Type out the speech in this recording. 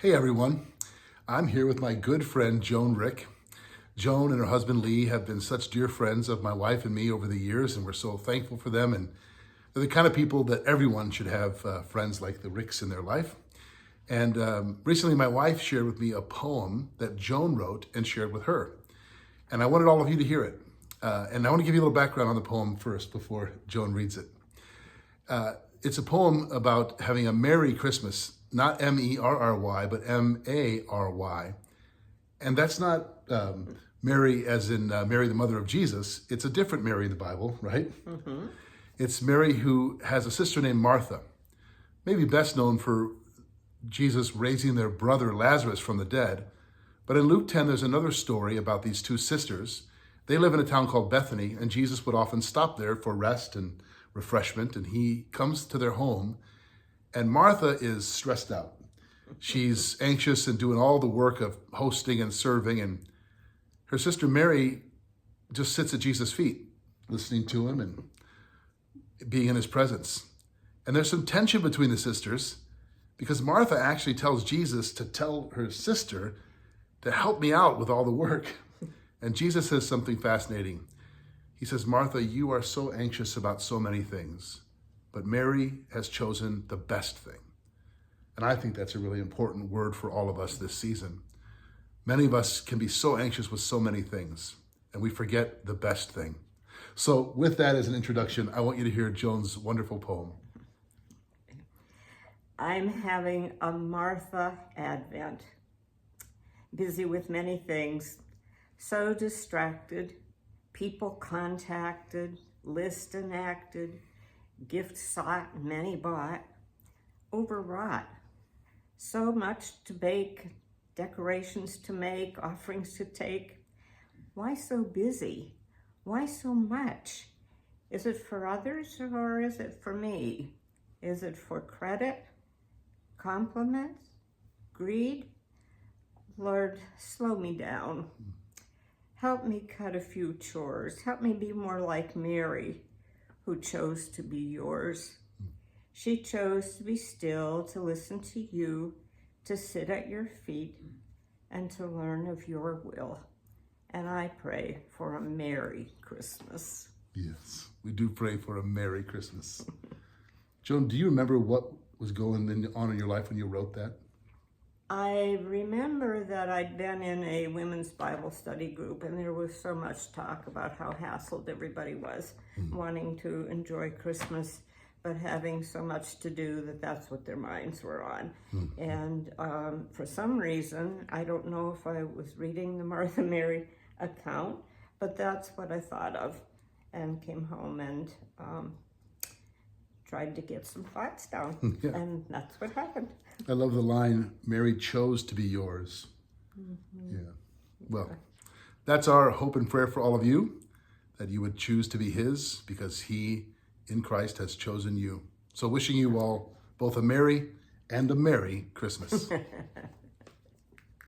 Hey everyone, I'm here with my good friend Joan Rick. Joan and her husband Lee have been such dear friends of my wife and me over the years, and we're so thankful for them. And they're the kind of people that everyone should have friends like the Ricks in their life. And recently my wife shared with me a poem that Joan wrote and shared with her. And I wanted all of you to hear it. And I want to give you a little background on the poem first before Joan reads it. It's a poem about having a Merry Christmas, not M-E-R-R-Y, but M-A-R-Y. And that's not Mary as in Mary, the mother of Jesus. It's a different Mary in the Bible, right? Mm-hmm. It's Mary who has a sister named Martha, maybe best known for Jesus raising their brother Lazarus from the dead. But in Luke 10, there's another story about these two sisters. They live in a town called Bethany, and Jesus would often stop there for rest and refreshment, and he comes to their home, and Martha is stressed out. She's anxious and doing all the work of hosting and serving, and her sister Mary just sits at Jesus' feet, listening to him and being in his presence. And there's some tension between the sisters because Martha actually tells Jesus to tell her sister to help me out with all the work. And Jesus says something fascinating. He says, Martha, you are so anxious about so many things, but Mary has chosen the best thing. And I think that's a really important word for all of us this season. Many of us can be so anxious with so many things, and we forget the best thing. So with that as an introduction, I want you to hear Joan's wonderful poem. I'm having a Martha Advent, busy with many things, so distracted, people contacted, list enacted, gifts sought, many bought, overwrought. So much to bake, decorations to make, offerings to take. Why so busy? Why so much? Is it for others or is it for me? Is it for credit, compliments, greed? Lord, slow me down. Help me cut a few chores. Help me be more like Mary, who chose to be yours. She chose to be still, to listen to you, to sit at your feet, and to learn of your will. And I pray for a Merry Christmas. Yes, we do pray for a Merry Christmas. Joan, do you remember what was going on in your life when you wrote that? I remember that I'd been in a women's Bible study group, and there was so much talk about how hassled everybody was, wanting to enjoy Christmas, but having so much to do that that's what their minds were on. And for some reason, I don't know if I was reading the Martha Mary account, but that's what I thought of, and came home and tried to get some thoughts down, Yeah. and that's what happened. I love the line, Mary chose to be yours. Mm-hmm. Yeah. Well, that's our hope and prayer for all of you, that you would choose to be his because he in Christ has chosen you. So wishing you all both a Merry and a Merry Christmas.